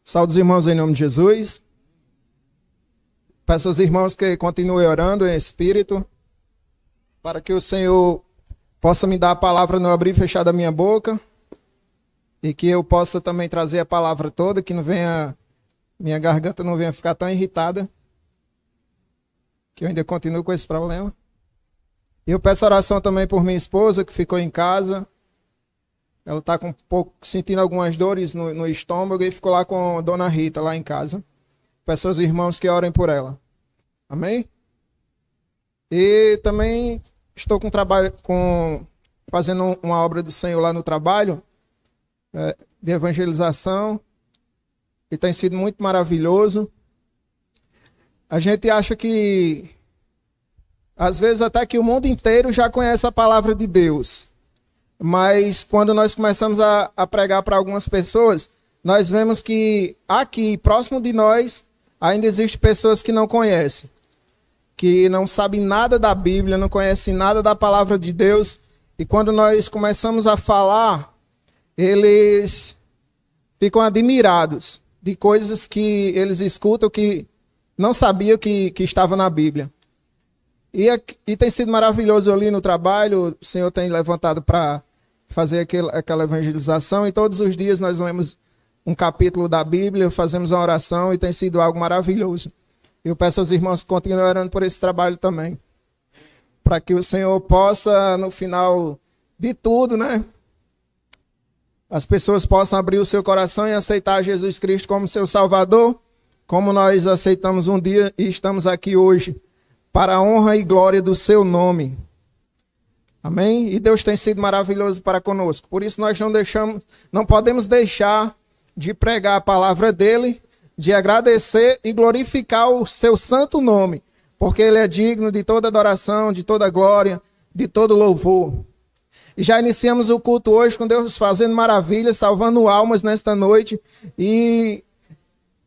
Saúde os irmãos em nome de Jesus. Peço aos irmãos que continuem orando em espírito, para que o Senhor possa me dar a palavra no abrir e fechar da minha boca, e que eu possa também trazer a palavra toda, que não venha, minha garganta não venha ficar tão irritada, que eu ainda continuo com esse problema. E eu peço oração também por minha esposa, que ficou em casa. Ela está com um pouco, sentindo algumas dores no estômago e ficou lá com a Dona Rita, lá em casa. Peço aos irmãos que orem por ela. Amém? E também estou fazendo uma obra do Senhor lá no trabalho, de evangelização, e tem sido muito maravilhoso. A gente acha que, às vezes, até que o mundo inteiro já conhece a palavra de Deus. Mas quando nós começamos a pregar para algumas pessoas, nós vemos que aqui, próximo de nós, ainda existem pessoas que não conhecem, que não sabem nada da Bíblia, não conhecem nada da palavra de Deus. E quando nós começamos a falar, eles ficam admirados de coisas que eles escutam que não sabiam que estava na Bíblia. E tem sido maravilhoso ali no trabalho. O Senhor tem levantado para fazer aquela evangelização, e todos os dias nós lemos um capítulo da Bíblia, fazemos uma oração, e tem sido algo maravilhoso. Eu peço aos irmãos que continuem orando por esse trabalho também, para que o Senhor possa, no final de tudo, as pessoas possam abrir o seu coração e aceitar Jesus Cristo como seu Salvador, como nós aceitamos um dia e estamos aqui hoje, para a honra e glória do seu nome. Amém? E Deus tem sido maravilhoso para conosco. Por isso nós não podemos deixar de pregar a palavra dele, de agradecer e glorificar o seu santo nome, porque ele é digno de toda adoração, de toda glória, de todo louvor. E já iniciamos o culto hoje com Deus fazendo maravilhas, salvando almas nesta noite, e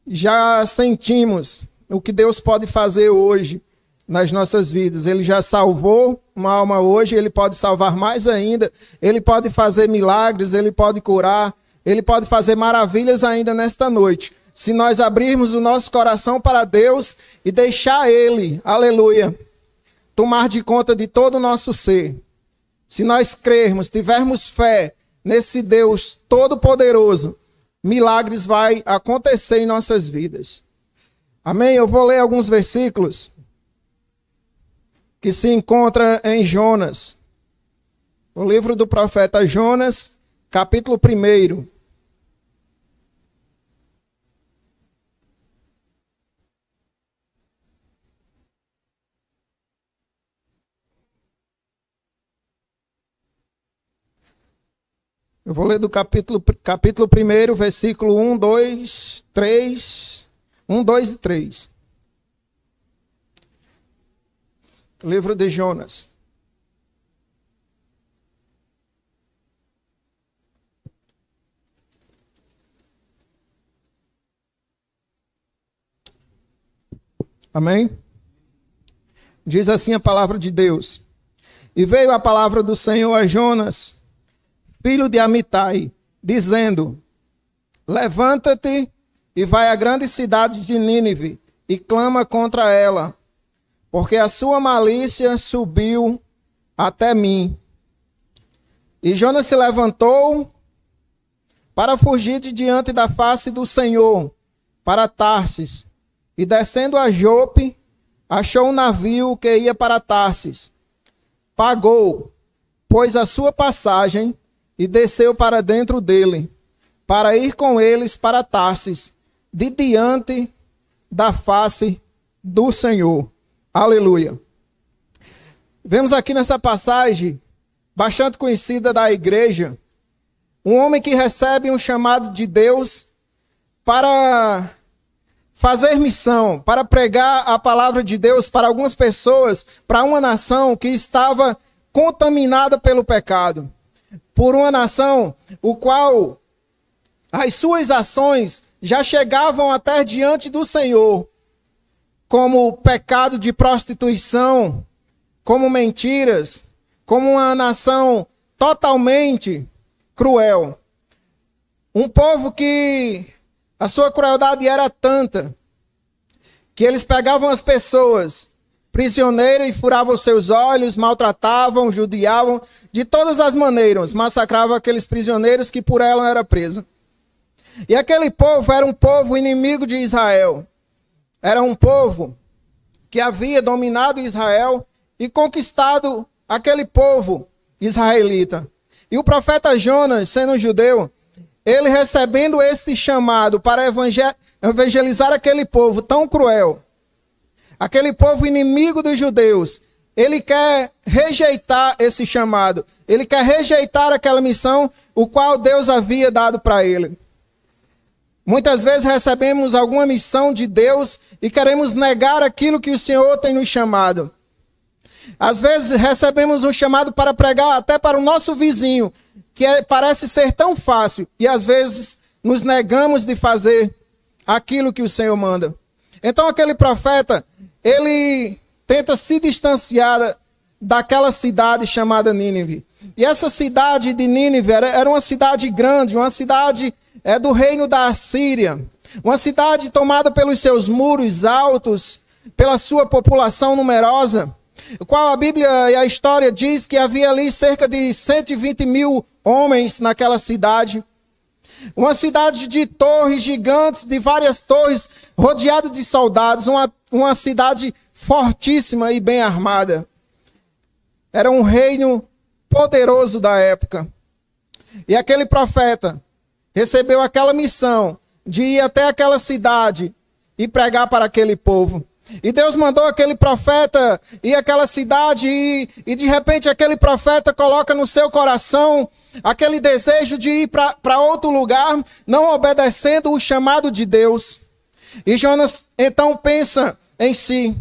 já sentimos o que Deus pode fazer hoje nas nossas vidas. Ele já salvou uma alma hoje, ele pode salvar mais ainda, ele pode fazer milagres, ele pode curar, ele pode fazer maravilhas ainda nesta noite. Se nós abrirmos o nosso coração para Deus e deixar ele, aleluia, tomar de conta de todo o nosso ser. Se nós crermos, tivermos fé nesse Deus todo-poderoso, milagres vai acontecer em nossas vidas. Amém? Eu vou ler alguns versículos que se encontra em Jonas, o livro do profeta Jonas, capítulo 1. Eu vou ler do capítulo 1, versículo 1, 2, 3, 1, 2 e 3. Livro de Jonas. Amém? Diz assim a palavra de Deus. E veio a palavra do Senhor a Jonas, filho de Amitai, dizendo: levanta-te e vai à grande cidade de Nínive e clama contra ela, porque a sua malícia subiu até mim. E Jonas se levantou para fugir de diante da face do Senhor, para Tarsis. E descendo a Jope, achou um navio que ia para Tarsis. Pagou, pois, a sua passagem e desceu para dentro dele, para ir com eles para Tarsis, de diante da face do Senhor. Aleluia. Vemos aqui nessa passagem, bastante conhecida da igreja, um homem que recebe um chamado de Deus para fazer missão, para pregar a palavra de Deus para algumas pessoas, para uma nação que estava contaminada pelo pecado. Por uma nação o qual as suas ações já chegavam até diante do Senhor, como pecado de prostituição, como mentiras, como uma nação totalmente cruel. Um povo que A sua crueldade era tanta que eles pegavam as pessoas prisioneiras e furavam seus olhos, maltratavam, judiavam, de todas as maneiras, massacravam aqueles prisioneiros que por ela eram presos. E aquele povo era um povo inimigo de Israel. Era um povo que havia dominado Israel e conquistado aquele povo israelita. E o profeta Jonas, sendo judeu, ele recebendo este chamado para evangelizar aquele povo tão cruel, aquele povo inimigo dos judeus, ele quer rejeitar esse chamado, ele quer rejeitar aquela missão, o qual Deus havia dado para ele. Muitas vezes recebemos alguma missão de Deus e queremos negar aquilo que o Senhor tem nos chamado. Às vezes recebemos um chamado para pregar até para o nosso vizinho, que parece ser tão fácil, e às vezes nos negamos de fazer aquilo que o Senhor manda. Então aquele profeta, ele tenta se distanciar daquela cidade chamada Nínive. E essa cidade de Nínive era uma cidade grande, uma cidade do reino da Assíria, uma cidade tomada pelos seus muros altos, pela sua população numerosa, o qual a Bíblia e a história diz que havia ali cerca de 120 mil homens naquela cidade. Uma cidade de torres gigantes, de várias torres, rodeada de soldados, uma cidade fortíssima e bem armada. Era um reino poderoso da época. E aquele profeta recebeu aquela missão de ir até aquela cidade e pregar para aquele povo. E Deus mandou aquele profeta ir àquela cidade e de repente aquele profeta coloca no seu coração aquele desejo de ir para outro lugar, não obedecendo o chamado de Deus. E Jonas então pensa em si: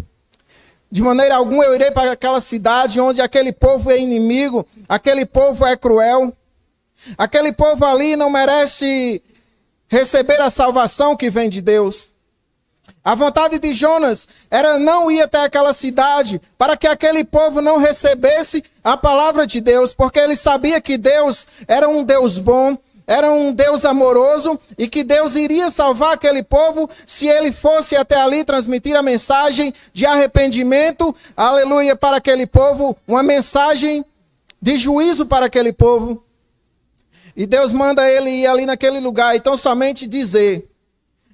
de maneira alguma eu irei para aquela cidade onde aquele povo é inimigo, aquele povo é cruel, aquele povo ali não merece receber a salvação que vem de Deus. A vontade de Jonas era não ir até aquela cidade para que aquele povo não recebesse a palavra de Deus, porque ele sabia que Deus era um Deus bom, era um Deus amoroso e que Deus iria salvar aquele povo se ele fosse até ali transmitir a mensagem de arrependimento, aleluia, para aquele povo, uma mensagem de juízo para aquele povo. E Deus manda ele ir ali naquele lugar e tão somente dizer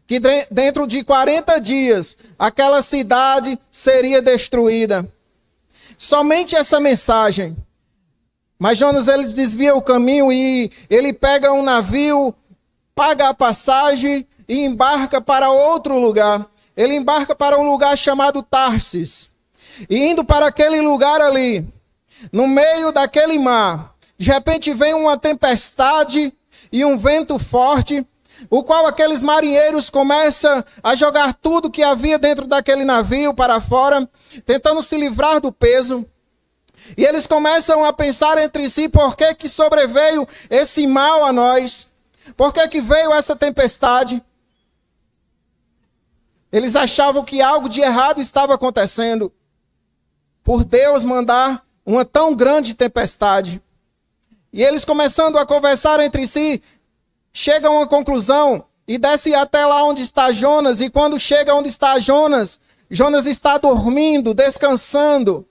que dentro de 40 dias aquela cidade seria destruída. Somente essa mensagem. Mas Jonas, ele desvia o caminho e ele pega um navio, paga a passagem e embarca para outro lugar. Ele embarca para um lugar chamado Tarsis. E indo para aquele lugar ali, no meio daquele mar, de repente vem uma tempestade e um vento forte, o qual aqueles marinheiros começam a jogar tudo que havia dentro daquele navio para fora, tentando se livrar do peso. E eles começam a pensar entre si: por que que sobreveio esse mal a nós? Por que que veio essa tempestade? Eles achavam que algo de errado estava acontecendo, por Deus mandar uma tão grande tempestade. E eles, começando a conversar entre si, chegam a uma conclusão e desce até lá onde está Jonas. E quando chega onde está Jonas, Jonas está dormindo, descansando,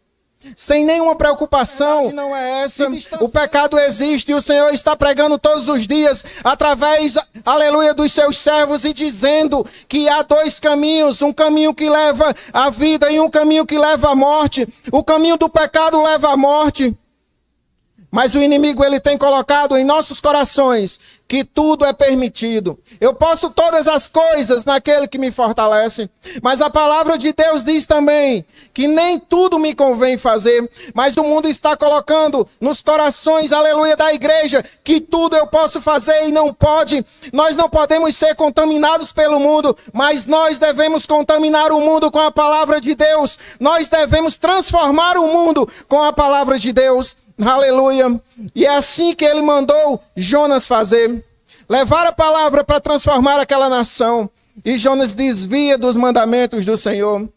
sem nenhuma preocupação. Não é essa. O pecado existe e o Senhor está pregando todos os dias através, aleluia, dos seus servos e dizendo que há dois caminhos, um caminho que leva à vida e um caminho que leva à morte. O caminho do pecado leva à morte. Mas o inimigo, ele tem colocado em nossos corações que tudo é permitido. Eu posso todas as coisas naquele que me fortalece. Mas a palavra de Deus diz também que nem tudo me convém fazer. Mas o mundo está colocando nos corações, aleluia, da igreja, que tudo eu posso fazer e não pode. Nós não podemos ser contaminados pelo mundo, mas nós devemos contaminar o mundo com a palavra de Deus. Nós devemos transformar o mundo com a palavra de Deus. Aleluia. E é assim que ele mandou Jonas fazer. Levar a palavra para transformar aquela nação. E Jonas desvia dos mandamentos do Senhor.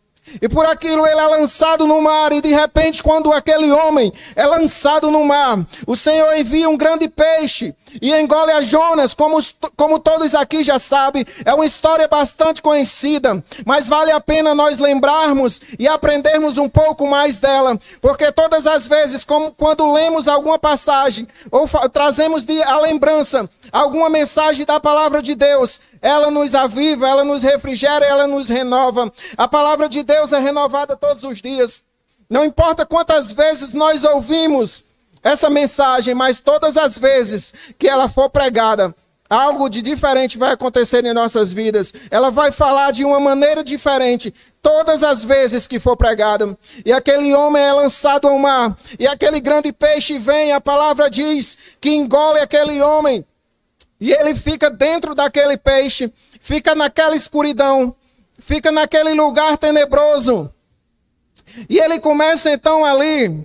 E por aquilo ele é lançado no mar. E de repente, quando aquele homem é lançado no mar, o Senhor envia um grande peixe e engole a Jonas. Como todos aqui já sabem, é uma história bastante conhecida. Mas vale a pena nós lembrarmos e aprendermos um pouco mais dela. Porque todas as vezes, quando lemos alguma passagem ou trazemos a lembrança alguma mensagem da palavra de Deus, ela nos aviva, ela nos refrigera, ela nos renova. A palavra de Deus é renovada todos os dias. Não importa quantas vezes nós ouvimos essa mensagem, mas todas as vezes que ela for pregada, algo de diferente vai acontecer em nossas vidas. Ela vai falar de uma maneira diferente todas as vezes que for pregada. E aquele homem é lançado ao mar, e aquele grande peixe vem, a palavra diz que engole aquele homem. E ele fica dentro daquele peixe, fica naquela escuridão, fica naquele lugar tenebroso. E ele começa então ali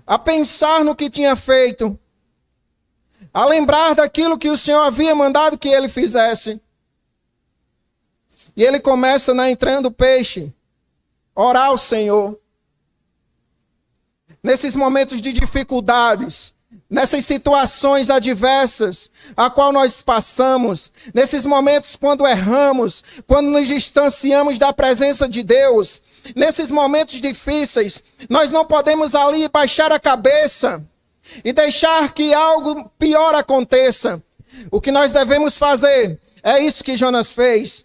a pensar no que tinha feito, a lembrar daquilo que o Senhor havia mandado que ele fizesse. E ele começa na entrada do peixe, orar ao Senhor. Nesses momentos de dificuldades, nessas situações adversas a qual nós passamos, nesses momentos quando erramos, quando nos distanciamos da presença de Deus, nesses momentos difíceis, nós não podemos ali baixar a cabeça e deixar que algo pior aconteça. O que nós devemos fazer é isso que Jonas fez: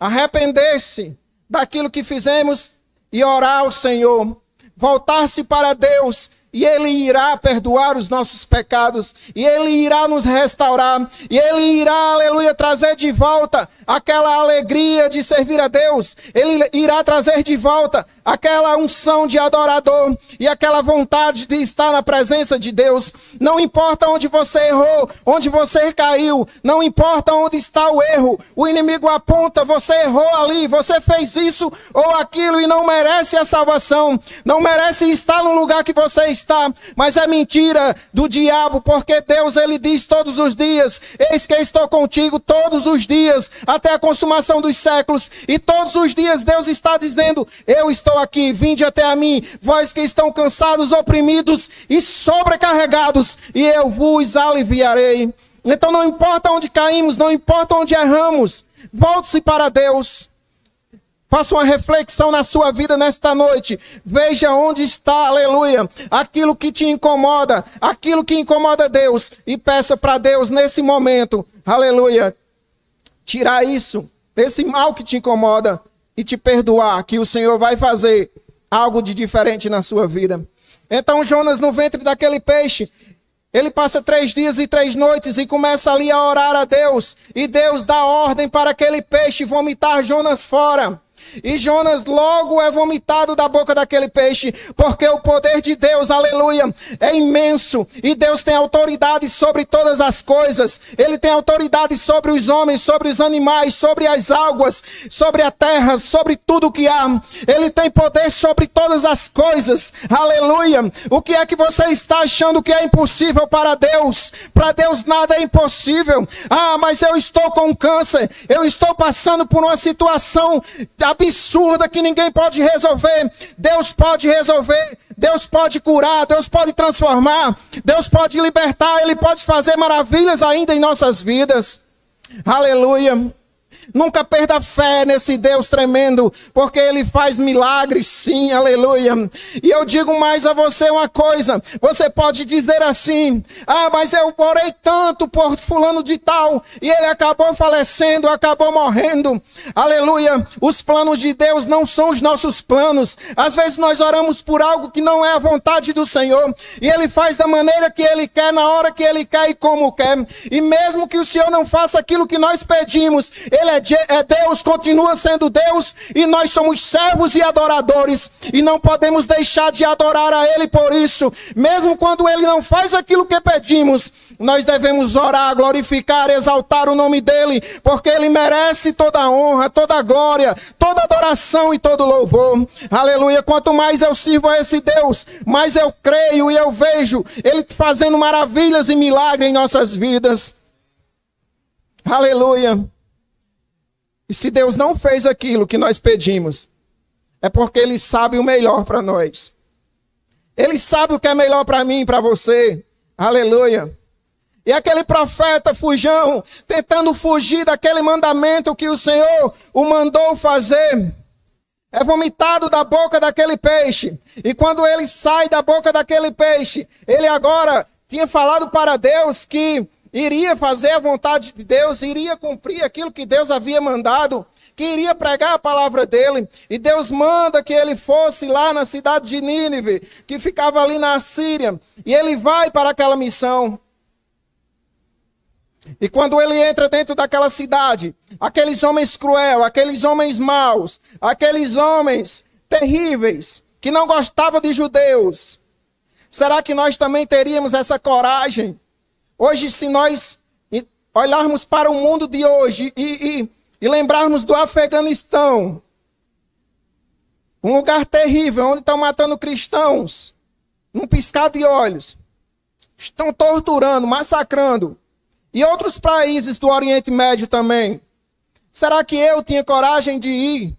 arrepender-se daquilo que fizemos e orar ao Senhor, voltar-se para Deus. E Ele irá perdoar os nossos pecados. E Ele irá nos restaurar. E Ele irá, aleluia, trazer de volta aquela alegria de servir a Deus. Ele irá trazer de volta aquela unção de adorador. E aquela vontade de estar na presença de Deus. Não importa onde você errou, onde você caiu. Não importa onde está o erro. O inimigo aponta, você errou ali, você fez isso ou aquilo e não merece a salvação. Não merece estar no lugar que você está. Mas é mentira do diabo, porque Deus, ele diz todos os dias: eis que estou contigo todos os dias, até a consumação dos séculos. E todos os dias Deus está dizendo: eu estou aqui, vinde até a mim, vós que estão cansados, oprimidos e sobrecarregados, e eu vos aliviarei. Então não importa onde caímos, não importa onde erramos, volte-se para Deus. Faça uma reflexão na sua vida nesta noite. Veja onde está, aleluia, aquilo que te incomoda, aquilo que incomoda Deus. E peça para Deus nesse momento, aleluia, tirar isso, esse mal que te incomoda e te perdoar, que o Senhor vai fazer algo de diferente na sua vida. Então Jonas, no ventre daquele peixe, ele passa 3 dias e 3 noites e começa ali a orar a Deus. E Deus dá ordem para aquele peixe vomitar Jonas fora. E Jonas logo é vomitado da boca daquele peixe, porque o poder de Deus, aleluia, é imenso. E Deus tem autoridade sobre todas as coisas. Ele tem autoridade sobre os homens, sobre os animais, sobre as águas, sobre a terra, sobre tudo que há. Ele tem poder sobre todas as coisas, aleluia. O que é que você está achando que é impossível para Deus? Para Deus nada é impossível. Ah, mas eu estou com câncer, eu estou passando por uma situação absurda que ninguém pode resolver. Deus pode resolver, Deus pode curar, Deus pode transformar, Deus pode libertar, Ele pode fazer maravilhas ainda em nossas vidas. Aleluia. Nunca perda fé nesse Deus tremendo, porque Ele faz milagres, sim, aleluia. E eu digo mais a você uma coisa: você pode dizer assim: ah, mas eu orei tanto por fulano de tal, e ele acabou falecendo, acabou morrendo. Aleluia. Os planos de Deus não são os nossos planos. Às vezes nós oramos por algo que não é a vontade do Senhor, e Ele faz da maneira que Ele quer, na hora que Ele quer e como quer. E mesmo que o Senhor não faça aquilo que nós pedimos, Ele é Deus, continua sendo Deus, e nós somos servos e adoradores, e não podemos deixar de adorar a Ele por isso. Mesmo quando Ele não faz aquilo que pedimos, nós devemos orar, glorificar, exaltar o nome dEle, porque Ele merece toda a honra, toda a glória, toda a adoração e todo louvor. Aleluia. Quanto mais eu sirvo a esse Deus, mais eu creio e eu vejo Ele fazendo maravilhas e milagres em nossas vidas. Aleluia. E se Deus não fez aquilo que nós pedimos, é porque Ele sabe o melhor para nós. Ele sabe o que é melhor para mim e para você. Aleluia. E aquele profeta fujão, tentando fugir daquele mandamento que o Senhor o mandou fazer, é vomitado da boca daquele peixe. E quando ele sai da boca daquele peixe, ele agora tinha falado para Deus que iria fazer a vontade de Deus, iria cumprir aquilo que Deus havia mandado, que iria pregar a palavra dele. E Deus manda que ele fosse lá na cidade de Nínive, que ficava ali na Síria. E ele vai para aquela missão. E quando ele entra dentro daquela cidade, aqueles homens cruéis, aqueles homens maus, aqueles homens terríveis, que não gostavam de judeus, será que nós também teríamos essa coragem? Hoje, se nós olharmos para o mundo de hoje e lembrarmos do Afeganistão, um lugar terrível, onde estão matando cristãos, num piscar de olhos, estão torturando, massacrando, e outros países do Oriente Médio também. Será que eu tinha coragem de ir?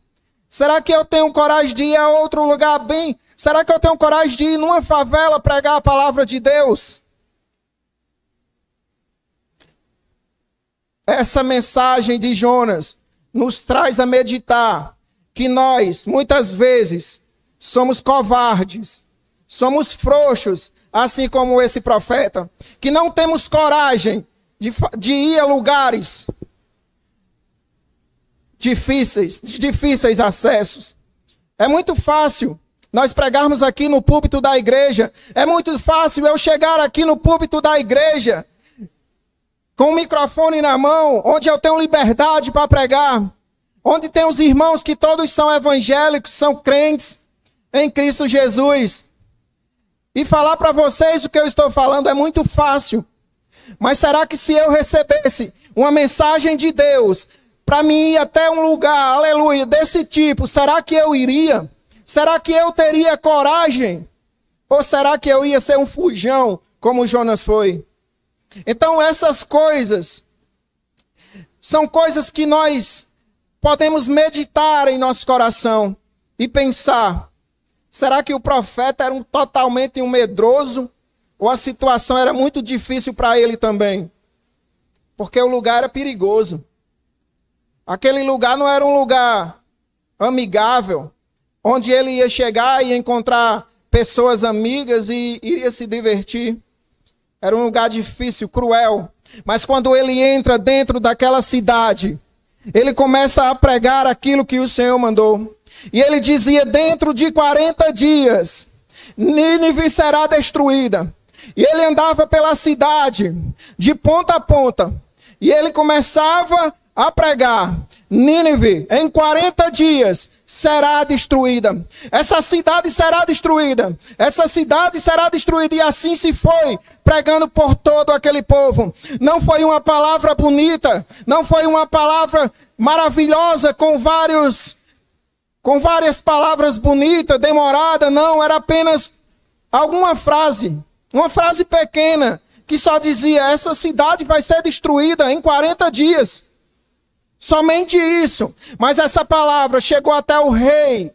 Será que eu tenho coragem de ir a outro lugar bem? Será que eu tenho coragem de ir numa favela pregar a palavra de Deus? Essa mensagem de Jonas nos traz a meditar que nós, muitas vezes, somos covardes, somos frouxos, assim como esse profeta, que não temos coragem de ir a lugares difíceis acessos. É muito fácil nós pregarmos aqui no púlpito da igreja, é muito fácil eu chegar aqui no púlpito da igreja, com o microfone na mão, onde eu tenho liberdade para pregar, onde tem os irmãos que todos são evangélicos, são crentes em Cristo Jesus, e falar para vocês o que eu estou falando é muito fácil. Mas será que se eu recebesse uma mensagem de Deus para mim ir até um lugar, aleluia, desse tipo, será que eu iria? Será que eu teria coragem? Ou será que eu ia ser um fujão, como Jonas foi? Então essas coisas são coisas que nós podemos meditar em nosso coração e pensar, será que o profeta era totalmente um medroso? Ou a situação era muito difícil para ele também? Porque o lugar era perigoso. Aquele lugar não era um lugar amigável, onde ele ia chegar e encontrar pessoas amigas e iria se divertir. Era um lugar difícil, cruel. Mas quando ele entra dentro daquela cidade, ele começa a pregar aquilo que o Senhor mandou. E ele dizia, dentro de 40 dias, Nínive será destruída. E ele andava pela cidade, de ponta a ponta. E ele começava a pregar, Nínive, em 40 dias, será destruída. Essa cidade será destruída. Essa cidade será destruída. E assim se foi, pregando por todo aquele povo. Não foi uma palavra bonita, não foi uma palavra maravilhosa com várias palavras bonitas, demorada, não, era apenas alguma frase, uma frase pequena, que só dizia, essa cidade vai ser destruída em 40 dias. Somente isso. Mas essa palavra chegou até o rei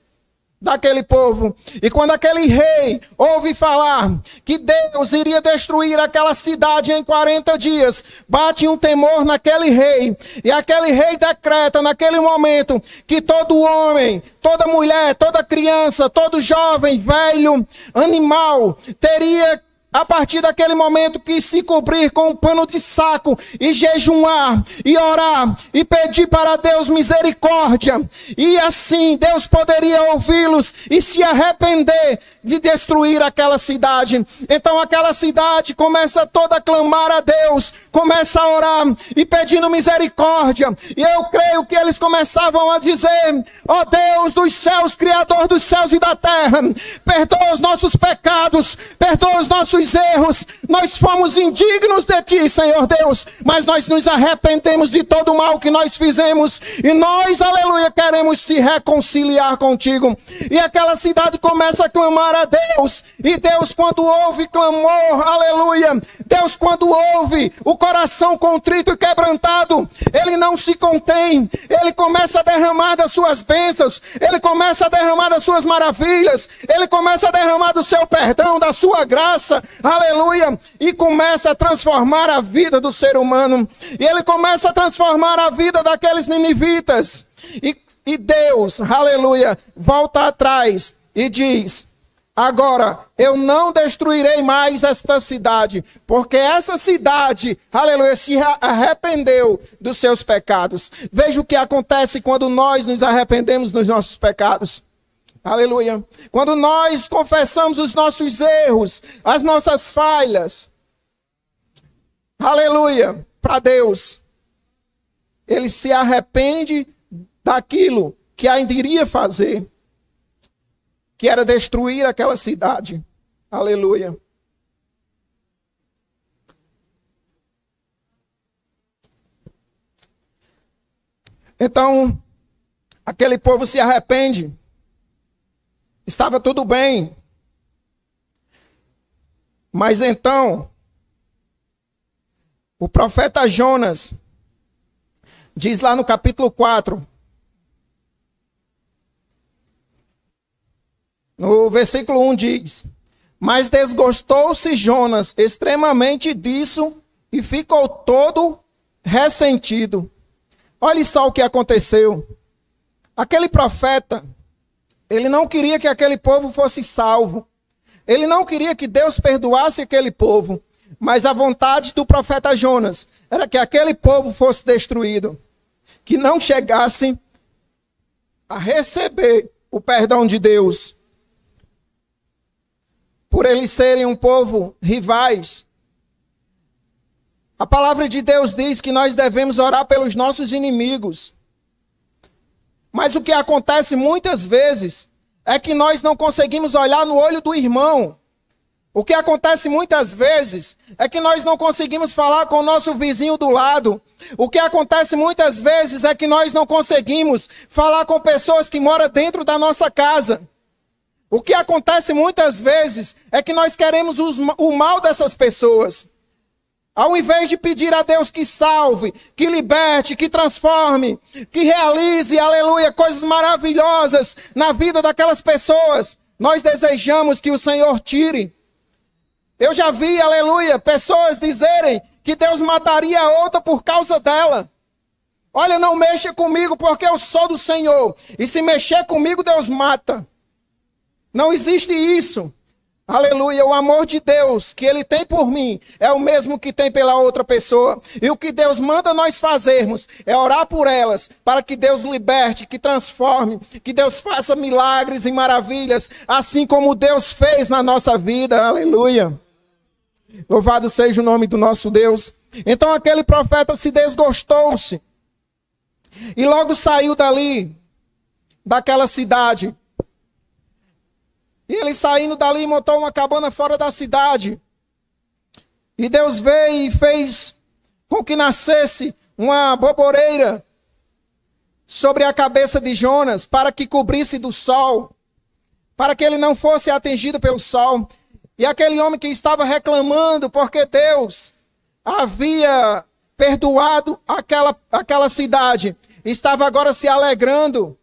daquele povo. E quando aquele rei ouve falar que Deus iria destruir aquela cidade em 40 dias, bate um temor naquele rei. E aquele rei decreta naquele momento que todo homem, toda mulher, toda criança, todo jovem, velho, animal, teria a partir daquele momento que se cobrir com um pano de saco e jejuar e orar e pedir para Deus misericórdia. E assim Deus poderia ouvi-los e se arrepender de destruir aquela cidade. Então aquela cidade começa toda a clamar a Deus, começa a orar e pedindo misericórdia. E eu creio que eles começavam a dizer, ó Deus dos céus, Criador dos céus e da terra, perdoa os nossos pecados, perdoa os nossos erros, nós fomos indignos de Ti, Senhor Deus, mas nós nos arrependemos de todo o mal que nós fizemos, e nós, aleluia, queremos se reconciliar contigo. E aquela cidade começa a clamar clamar a Deus. E Deus, quando ouve clamor, aleluia, Deus, quando ouve o coração contrito e quebrantado, Ele não se contém, Ele começa a derramar das suas bênçãos, Ele começa a derramar das suas maravilhas, Ele começa a derramar do seu perdão, da sua graça, aleluia, e começa a transformar a vida do ser humano, e Ele começa a transformar a vida daqueles ninivitas, e Deus, aleluia, volta atrás e diz: agora eu não destruirei mais esta cidade, porque essa cidade, aleluia, se arrependeu dos seus pecados. Veja o que acontece quando nós nos arrependemos dos nossos pecados. Aleluia. Quando nós confessamos os nossos erros, as nossas falhas, aleluia, para Deus, Ele se arrepende daquilo que ainda iria fazer, que era destruir aquela cidade. Aleluia. Então, aquele povo se arrepende. Estava tudo bem. Mas então, o profeta Jonas diz lá no capítulo 4, no versículo 1 diz: mas desgostou-se Jonas extremamente disso e ficou todo ressentido. Olha só o que aconteceu. Aquele profeta, ele não queria que aquele povo fosse salvo. Ele não queria que Deus perdoasse aquele povo. Mas a vontade do profeta Jonas era que aquele povo fosse destruído, que não chegasse a receber o perdão de Deus. Por eles serem um povo rivais. A palavra de Deus diz que nós devemos orar pelos nossos inimigos. Mas o que acontece muitas vezes é que nós não conseguimos olhar no olho do irmão. O que acontece muitas vezes é que nós não conseguimos falar com o nosso vizinho do lado. O que acontece muitas vezes é que nós não conseguimos falar com pessoas que moram dentro da nossa casa. O que acontece muitas vezes é que nós queremos o mal dessas pessoas. Ao invés de pedir a Deus que salve, que liberte, que transforme, que realize, aleluia, coisas maravilhosas na vida daquelas pessoas, nós desejamos que o Senhor tire. Eu já vi, aleluia, pessoas dizerem que Deus mataria a outra por causa dela. Olha, não mexa comigo porque eu sou do Senhor. E se mexer comigo, Deus mata. Não existe isso. Aleluia, o amor de Deus que Ele tem por mim é o mesmo que tem pela outra pessoa. E o que Deus manda nós fazermos é orar por elas, para que Deus liberte, que transforme, que Deus faça milagres e maravilhas, assim como Deus fez na nossa vida. Aleluia. Louvado seja o nome do nosso Deus. Então aquele profeta se desgostou-se e logo saiu dali, daquela cidade. E ele saindo dali montou uma cabana fora da cidade. E Deus veio e fez com que nascesse uma boboreira sobre a cabeça de Jonas, para que cobrisse do sol, para que ele não fosse atingido pelo sol. E aquele homem que estava reclamando porque Deus havia perdoado aquela cidade, estava agora se alegrando,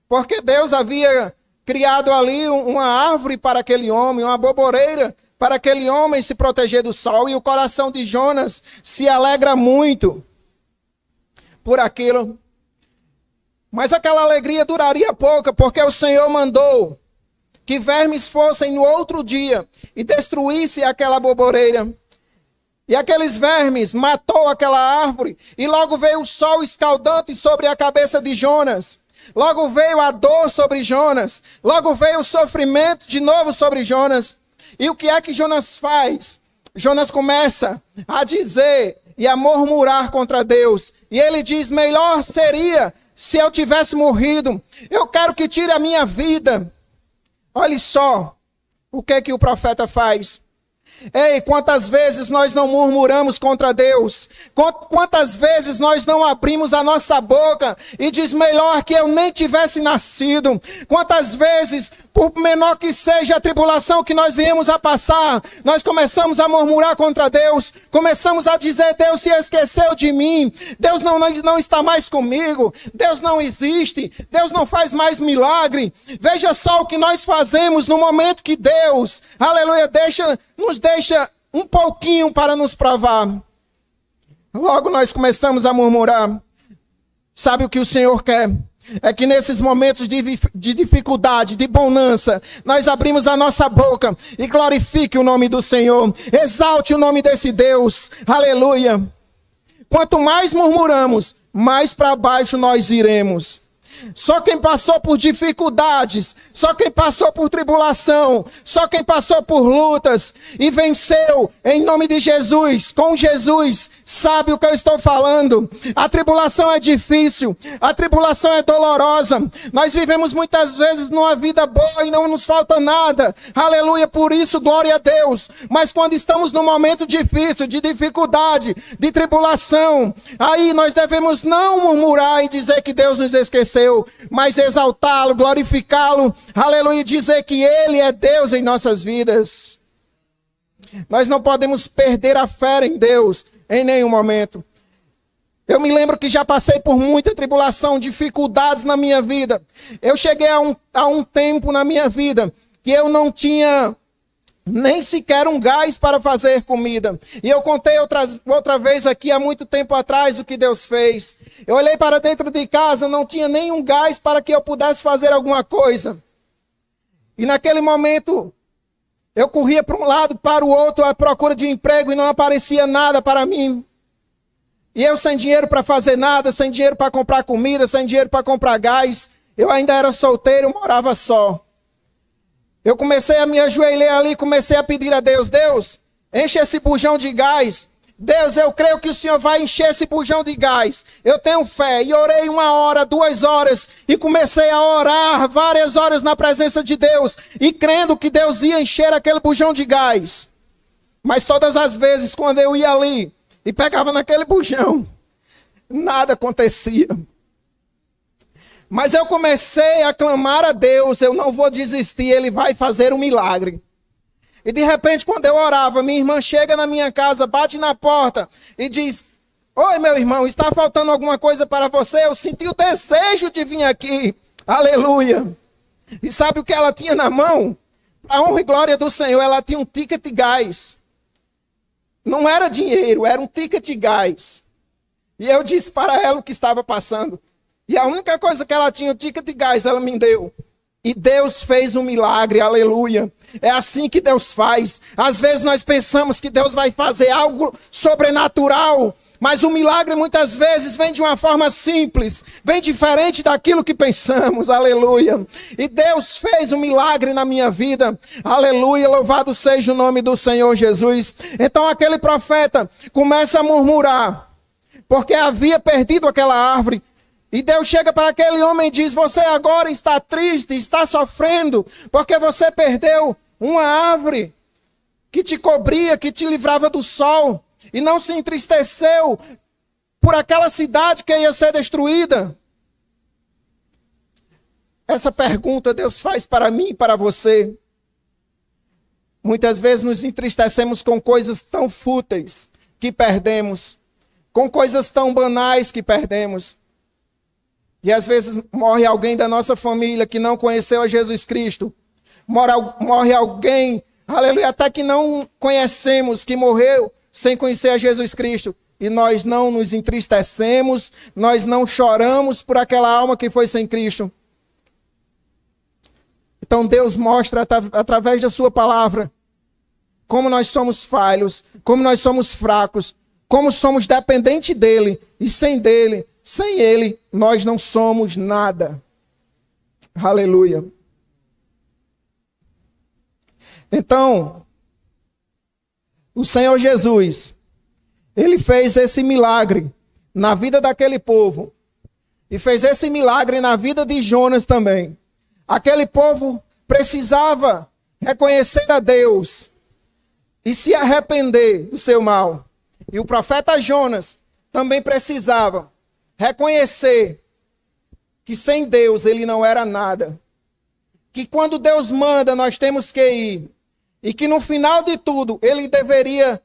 porque Deus havia criado ali uma árvore para aquele homem, uma boboreira para aquele homem se proteger do sol. E o coração de Jonas se alegra muito por aquilo. Mas aquela alegria duraria pouco, porque o Senhor mandou que vermes fossem no outro dia e destruísse aquela boboreira. E aqueles vermes matou aquela árvore, e logo veio o sol escaldante sobre a cabeça de Jonas. Logo veio a dor sobre Jonas. Logo veio o sofrimento de novo sobre Jonas. E o que é que Jonas faz? Jonas começa a dizer e a murmurar contra Deus. E ele diz: melhor seria se eu tivesse morrido. Eu quero que tire a minha vida. Olhe só o que é que o profeta faz. Ei, quantas vezes nós não murmuramos contra Deus? Quantas vezes nós não abrimos a nossa boca e diz melhor que eu nem tivesse nascido? Quantas vezes, por menor que seja a tribulação que nós viemos a passar, nós começamos a murmurar contra Deus, começamos a dizer, Deus se esqueceu de mim, Deus não está mais comigo, Deus não existe, Deus não faz mais milagre. Veja só o que nós fazemos no momento que Deus, aleluia, nos deixa um pouquinho para nos provar. Logo nós começamos a murmurar. Sabe o que o Senhor quer? É que nesses momentos de dificuldade, de bonança, nós abrimos a nossa boca e glorifique o nome do Senhor. Exalte o nome desse Deus. Aleluia. Quanto mais murmuramos, mais para baixo nós iremos. Só quem passou por dificuldades, só quem passou por tribulação, só quem passou por lutas e venceu em nome de Jesus, com Jesus, sabe o que eu estou falando. A tribulação é difícil, a tribulação é dolorosa. Nós vivemos muitas vezes numa vida boa e não nos falta nada. Aleluia, por isso glória a Deus. Mas quando estamos num momento difícil, de dificuldade, de tribulação, aí nós devemos não murmurar e dizer que Deus nos esqueceu, mas exaltá-lo, glorificá-lo, aleluia, e dizer que Ele é Deus em nossas vidas. Nós não podemos perder a fé em Deus em nenhum momento. Eu me lembro que já passei por muita tribulação, dificuldades na minha vida. Eu cheguei a um tempo na minha vida que eu não tinha nem sequer um gás para fazer comida. E eu contei outra vez aqui, há muito tempo atrás, o que Deus fez. Eu olhei para dentro de casa, não tinha nenhum gás para que eu pudesse fazer alguma coisa. E naquele momento, eu corria para um lado, para o outro, à procura de emprego e não aparecia nada para mim. E eu sem dinheiro para fazer nada, sem dinheiro para comprar comida, sem dinheiro para comprar gás. Eu ainda era solteiro, morava só. Eu comecei a me ajoelhar ali, comecei a pedir a Deus, Deus, enche esse bujão de gás. Deus, eu creio que o Senhor vai encher esse bujão de gás. Eu tenho fé. E orei 1 hora, 2 horas. E comecei a orar várias horas na presença de Deus. E crendo que Deus ia encher aquele bujão de gás. Mas todas as vezes, quando eu ia ali e pegava naquele bujão, nada acontecia. Mas eu comecei a clamar a Deus, eu não vou desistir, Ele vai fazer um milagre. E de repente, quando eu orava, minha irmã chega na minha casa, bate na porta e diz, oi meu irmão, está faltando alguma coisa para você? Eu senti o desejo de vir aqui, aleluia. E sabe o que ela tinha na mão? A honra e glória do Senhor, ela tinha um ticket de gás. Não era dinheiro, era um ticket de gás. E eu disse para ela o que estava passando. E a única coisa que ela tinha, o ticket de gás, ela me deu. E Deus fez um milagre, aleluia. É assim que Deus faz. Às vezes nós pensamos que Deus vai fazer algo sobrenatural. Mas o milagre muitas vezes vem de uma forma simples. Vem diferente daquilo que pensamos, aleluia. E Deus fez um milagre na minha vida. Aleluia, louvado seja o nome do Senhor Jesus. Então aquele profeta começa a murmurar. Porque havia perdido aquela árvore. E Deus chega para aquele homem e diz, você agora está triste, está sofrendo, porque você perdeu uma árvore que te cobria, que te livrava do sol, e não se entristeceu por aquela cidade que ia ser destruída. Essa pergunta Deus faz para mim e para você. Muitas vezes nos entristecemos com coisas tão fúteis que perdemos, com coisas tão banais que perdemos. E às vezes morre alguém da nossa família que não conheceu a Jesus Cristo. Morre alguém, aleluia, até que não conhecemos, que morreu sem conhecer a Jesus Cristo. E nós não nos entristecemos, nós não choramos por aquela alma que foi sem Cristo. Então Deus mostra através da sua palavra como nós somos falhos, como nós somos fracos, como somos dependentes dele e sem ele, nós não somos nada. Aleluia. Então, o Senhor Jesus, Ele fez esse milagre na vida daquele povo. E fez esse milagre na vida de Jonas também. Aquele povo precisava reconhecer a Deus. e se arrepender do seu mal. E o profeta Jonas também precisava reconhecer que sem Deus ele não era nada. Que quando Deus manda, nós temos que ir. E que no final de tudo, ele deveria,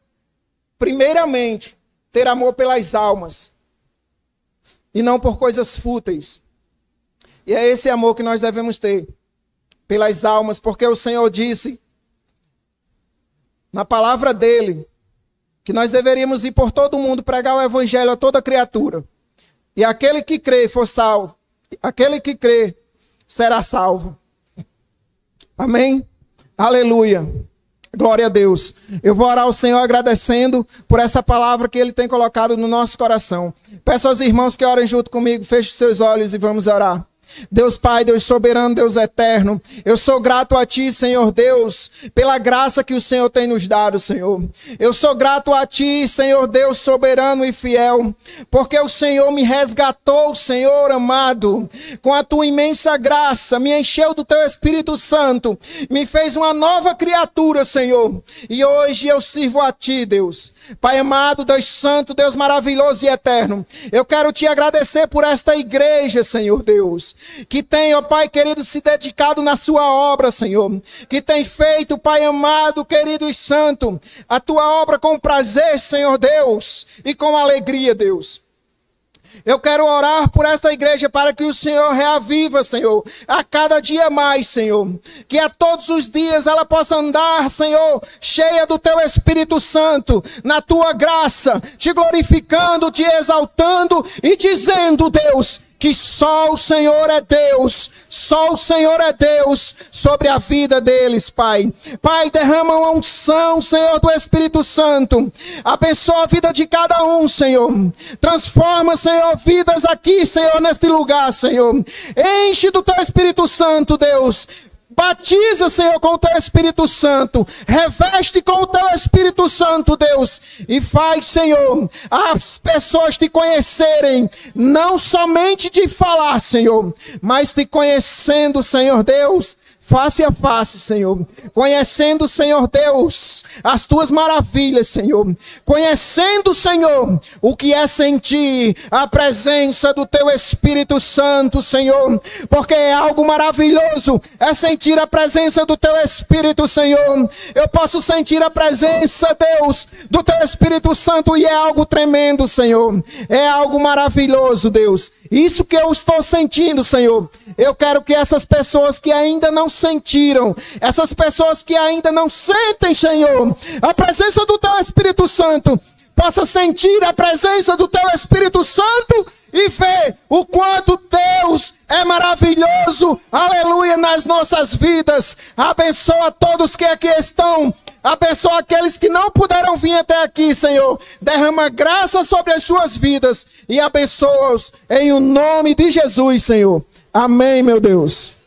primeiramente, ter amor pelas almas. E não por coisas fúteis. E é esse amor que nós devemos ter pelas almas, porque o Senhor disse, na palavra dele, que nós deveríamos ir por todo mundo, pregar o evangelho a toda criatura. E aquele que crê for salvo. Aquele que crê será salvo. Amém? Aleluia. Glória a Deus. Eu vou orar ao Senhor agradecendo por essa palavra que Ele tem colocado no nosso coração. Peço aos irmãos que orem junto comigo, feche seus olhos e vamos orar. Deus Pai, Deus soberano, Deus eterno, eu sou grato a Ti, Senhor Deus, pela graça que o Senhor tem nos dado, Senhor. Eu sou grato a Ti, Senhor Deus soberano e fiel, porque o Senhor me resgatou, Senhor amado, com a Tua imensa graça, me encheu do Teu Espírito Santo, me fez uma nova criatura, Senhor, e hoje eu sirvo a Ti, Deus. Pai amado, Deus santo, Deus maravilhoso e eterno, eu quero Te agradecer por esta igreja, Senhor Deus, que tem, ó Pai querido, se dedicado na Sua obra, Senhor, que tem feito, Pai amado, querido e santo, a Tua obra com prazer, Senhor Deus, e com alegria, Deus. Eu quero orar por esta igreja para que o Senhor reaviva, Senhor, a cada dia mais, Senhor. Que a todos os dias ela possa andar, Senhor, cheia do Teu Espírito Santo, na Tua graça, Te glorificando, Te exaltando e dizendo, Deus, que só o Senhor é Deus, só o Senhor é Deus sobre a vida deles, Pai. Pai, derrama uma unção, Senhor, do Espírito Santo. Abençoa a vida de cada um, Senhor. Transforma, Senhor, vidas aqui, Senhor, neste lugar, Senhor. Enche do Teu Espírito Santo, Deus. Batiza, Senhor, com o Teu Espírito Santo. Reveste com o Teu Espírito Santo, Deus. E faz, Senhor, as pessoas Te conhecerem. Não somente de falar, Senhor, mas Te conhecendo, Senhor Deus, face a face, Senhor. Conhecendo, Senhor Deus, as Tuas maravilhas, Senhor. Conhecendo, Senhor, o que é sentir a presença do Teu Espírito Santo, Senhor. Porque é algo maravilhoso, é sentir a presença do Teu Espírito, Senhor. Eu posso sentir a presença, Deus, do Teu Espírito Santo e é algo tremendo, Senhor. É algo maravilhoso, Deus. Isso que eu estou sentindo, Senhor. Eu quero que essas pessoas que ainda não sentiram, essas pessoas que ainda não sentem, Senhor, a presença do Teu Espírito Santo, possa sentir a presença do Teu Espírito Santo e ver o quanto Deus é maravilhoso, aleluia, nas nossas vidas. Abençoa todos que aqui estão. Abençoa aqueles que não puderam vir até aqui, Senhor. Derrama graça sobre as suas vidas e abençoa-os em o nome de Jesus, Senhor. Amém, meu Deus.